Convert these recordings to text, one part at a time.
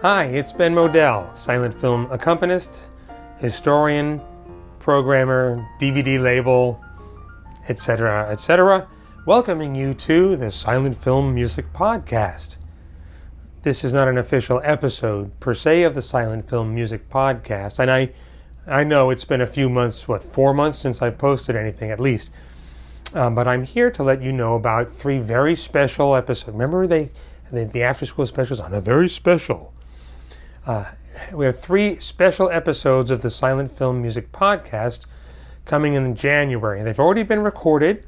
Hi, it's Ben Modell, silent film accompanist, historian, programmer, DVD label, etc., etc., welcoming you to the Silent Film Music Podcast. This is not an official episode, per se, of the Silent Film Music Podcast, and I know it's been a few months, 4 months since I've posted anything, at least. But I'm here to let you know about 3 very special episodes. Remember the after-school specials on a very special. We have 3 special episodes of the Silent Film Music Podcast coming in January. They've already been recorded,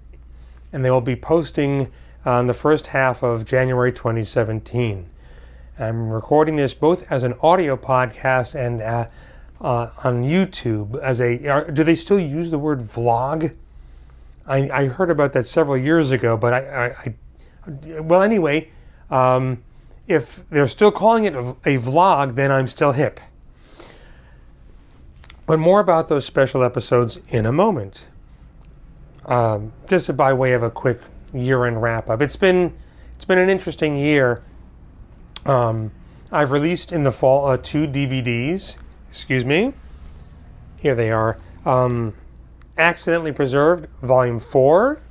and they will be posting on the first half of January 2017. I'm recording this both as an audio podcast and on YouTube as a. Do they still use the word vlog? I heard about that several years ago, but well, anyway. If they're still calling it a vlog, then I'm still hip. But more about those special episodes in a moment. Just by way of a quick year-end wrap-up. It's been an interesting year. I've released in the fall 2 DVDs. Excuse me. Here they are. Accidentally Preserved, Volume 4.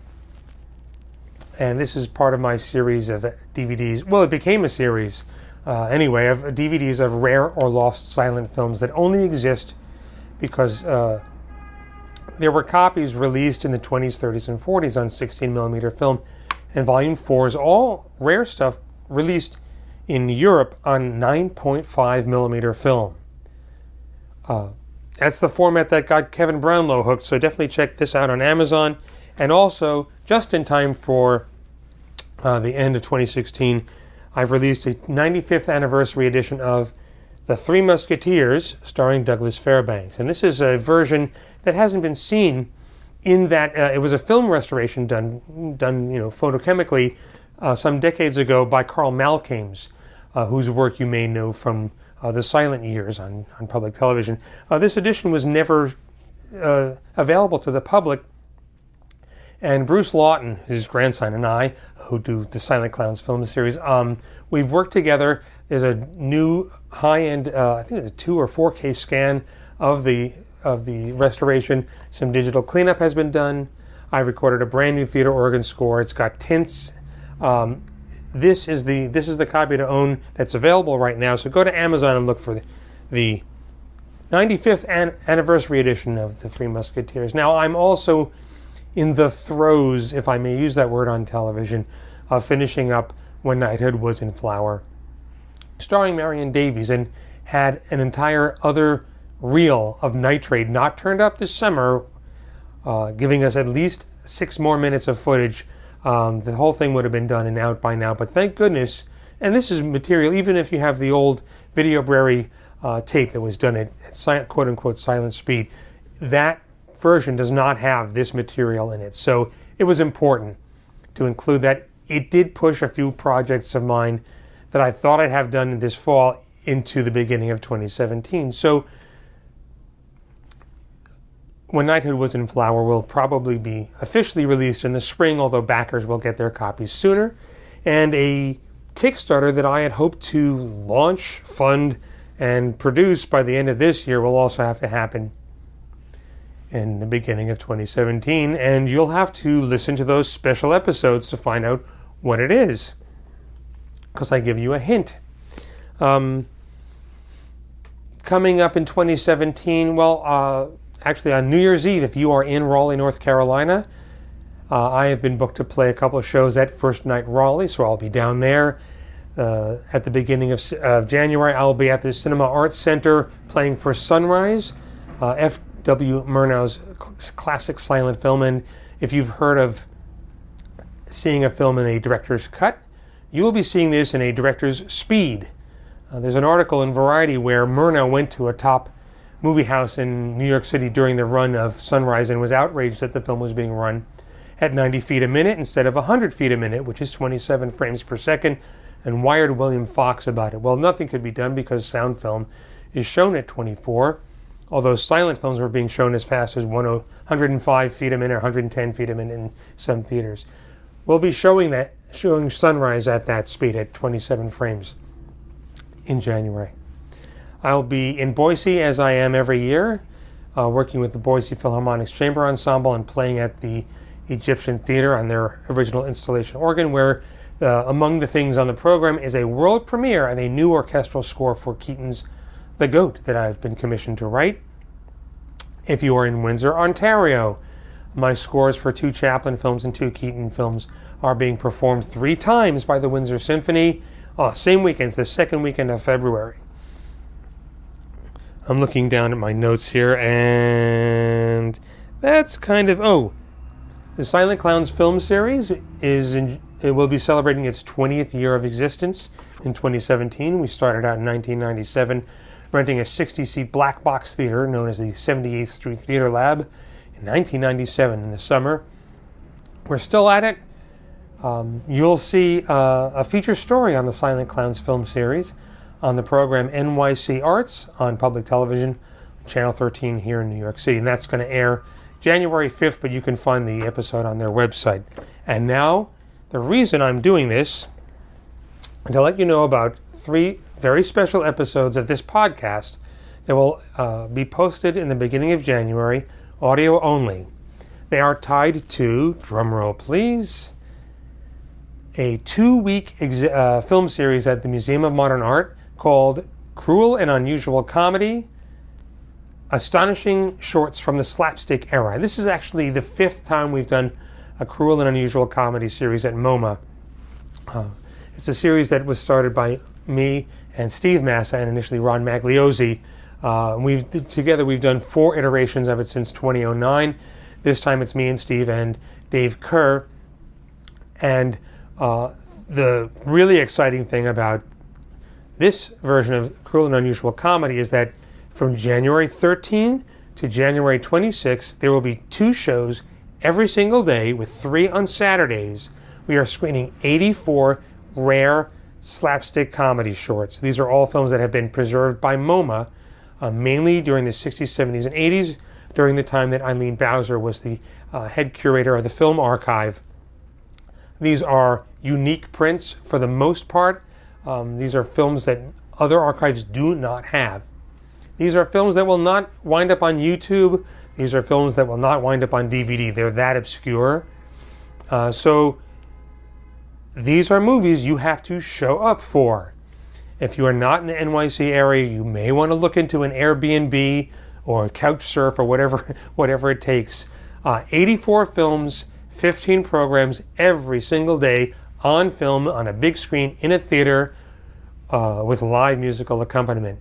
And this is part of my series of DVDs. Well, it became a series, anyway, of DVDs of rare or lost silent films that only exist because there were copies released in the 20s, 30s, and 40s on 16mm film. And Volume 4 is all rare stuff released in Europe on 9.5mm film. That's the format that got Kevin Brownlow hooked, so definitely check this out on Amazon. And also, just in time for the end of 2016, I've released a 95th anniversary edition of The Three Musketeers, starring Douglas Fairbanks. And this is a version that hasn't been seen in that it was a film restoration done photochemically some decades ago by Carl Malkames, whose work you may know from the silent years on public television. This edition was never available to the public. And Bruce Lawton, his grandson, and I, who do the Silent Clowns film series, we've worked together. There's a new high-end, I think it's a 2 or 4K scan of the restoration. Some digital cleanup has been done. I recorded a brand new theater organ score. It's got tints. This is the copy to own that's available right now. So go to Amazon and look for the 95th anniversary edition of The Three Musketeers. Now, I'm also in the throes, if I may use that word on television, of finishing up When Knighthood Was in Flower, starring Marion Davies, and had an entire other reel of Nitrate not turned up this summer, giving us at least 6 more minutes of footage. The whole thing would have been done and out by now, but thank goodness, and this is material, even if you have the old Videobrary tape that was done at quote-unquote silent speed, that version does not have this material in it. So it was important to include that. It did push a few projects of mine that I thought I'd have done this fall into the beginning of 2017. So When Knighthood Was in Flower will probably be officially released in the spring, although backers will get their copies sooner. And a Kickstarter that I had hoped to launch, fund, and produce by the end of this year will also have to happen in the beginning of 2017, and you'll have to listen to those special episodes to find out what it is, because I give you a hint. Coming up in 2017, actually on New Year's Eve, if you are in Raleigh, North Carolina, I have been booked to play a couple of shows at First Night Raleigh, so I'll be down there. At the beginning of January, I'll be at the Cinema Arts Center playing for Sunrise, F.W. Murnau's classic silent film. And if you've heard of seeing a film in a director's cut, you will be seeing this in a director's speed. There's an article in Variety where Murnau went to a top movie house in New York City during the run of Sunrise and was outraged that the film was being run at 90 feet a minute instead of 100 feet a minute, which is 27 frames per second, and wired William Fox about it. Well, nothing could be done because sound film is shown at 24, although silent films were being shown as fast as 105 feet a minute or 110 feet a minute in some theaters. We'll be showing Sunrise at that speed at 27 frames. in January. I'll be in Boise, as I am every year, working with the Boise Philharmonic's Chamber Ensemble and playing at the Egyptian Theater on their original installation organ, where among the things on the program is a world premiere of a new orchestral score for Keaton's The Goat that I've been commissioned to write. If you are in Windsor, Ontario, my scores for 2 Chaplin films and 2 Keaton films are being performed 3 times by the Windsor Symphony, same weekends, the second weekend of February. I'm looking down at my notes here, and that's kind of, the Silent Clowns film series it will be celebrating its 20th year of existence in 2017. We started out in 1997 renting a 60-seat black box theater known as the 78th Street Theater Lab in 1997 in the summer. We're still at it. You'll see a feature story on the Silent Clowns film series on the program NYC Arts on public television, Channel 13 here in New York City. And that's going to air January 5th, but you can find the episode on their website. And now, the reason I'm doing this is to let you know about 3 very special episodes of this podcast that will be posted in the beginning of January, audio only. They are tied to, drumroll please, a 2-week film series at the Museum of Modern Art called Cruel and Unusual Comedy, Astonishing Shorts from the Slapstick Era. This is actually the 5th time we've done a Cruel and Unusual Comedy series at MoMA. It's a series that was started by me and Steve Massa and initially Ron Magliozzi. Together we've done 4 iterations of it since 2009. This time it's me and Steve and Dave Kerr. And the really exciting thing about this version of Cruel and Unusual Comedy is that from January 13 to January 26, there will be 2 shows every single day with 3 on Saturdays. We are screening 84 rare slapstick comedy shorts. These are all films that have been preserved by MoMA, mainly during the 60s, 70s, and 80s, during the time that Eileen Bowser was the head curator of the Film Archive. These are unique prints for the most part. These are films that other archives do not have. These are films that will not wind up on YouTube. These are films that will not wind up on DVD. They're that obscure. So these are movies you have to show up for. If you are not in the NYC area, you may want to look into an Airbnb or Couchsurf or whatever it takes. 84 films, 15 programs every single day on film on a big screen in a theater with live musical accompaniment.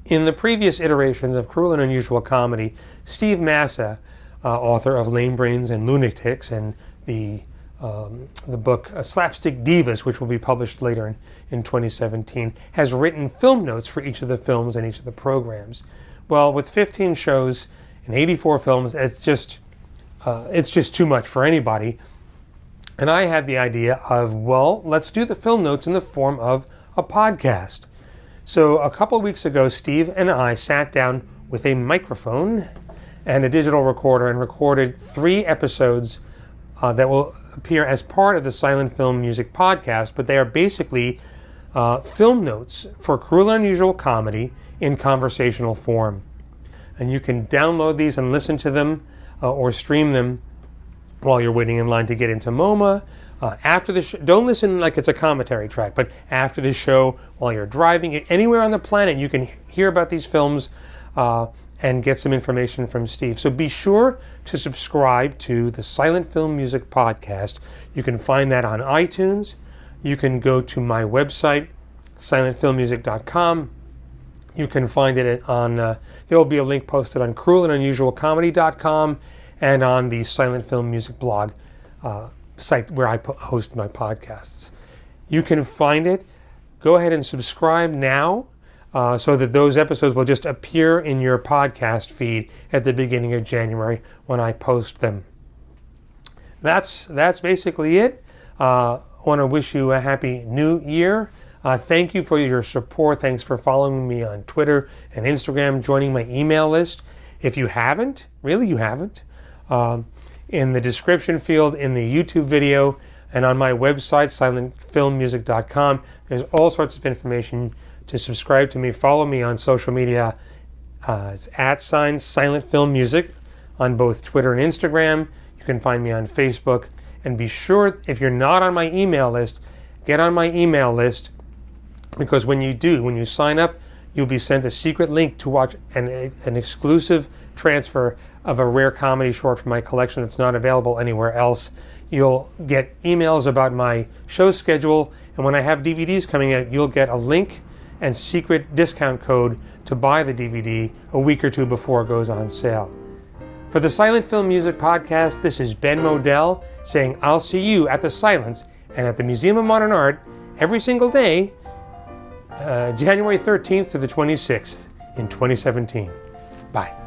In the previous iterations of Cruel and Unusual Comedy, Steve Massa, author of Lame Brains and Lunatics and the book Slapstick Divas, which will be published later in 2017, has written film notes for each of the films and each of the programs. Well, with 15 shows and 84 films, it's just too much for anybody. And I had the idea of, let's do the film notes in the form of a podcast. So a couple of weeks ago, Steve and I sat down with a microphone and a digital recorder and recorded 3 episodes that will appear as part of the Silent Film Music podcast, but they are basically film notes for Cruel and Unusual Comedy in conversational form. And you can download these and listen to them or stream them while you're waiting in line to get into MoMA. After the show, don't listen like it's a commentary track, but after the show, while you're driving, anywhere on the planet, you can hear about these films and get some information from Steve. So be sure to subscribe to the Silent Film Music Podcast. You can find that on iTunes. You can go to my website, silentfilmmusic.com. You can find it on, there will be a link posted on cruelandunusualcomedy.com and on the Silent Film Music blog site where I host my podcasts. You can find it. Go ahead and subscribe now so that those episodes will just appear in your podcast feed at the beginning of January when I post them. That's basically it. I want to wish you a happy new year. Thank you for your support. Thanks for following me on Twitter and Instagram, joining my email list. If you haven't, really you haven't, in the description field in the YouTube video And on my website, silentfilmmusic.com, there's all sorts of information to subscribe to me. Follow me on social media. It's @Silent Film Music on both Twitter and Instagram. You can find me on Facebook. And be sure, if you're not on my email list, get on my email list, because when you sign up, you'll be sent a secret link to watch an exclusive transfer of a rare comedy short from my collection that's not available anywhere else. You'll get emails about my show schedule, and when I have DVDs coming out, you'll get a link and secret discount code to buy the DVD a week or two before it goes on sale. For the Silent Film Music Podcast, this is Ben Modell saying I'll see you at the Silence and at the Museum of Modern Art every single day, January 13th to the 26th in 2017. Bye.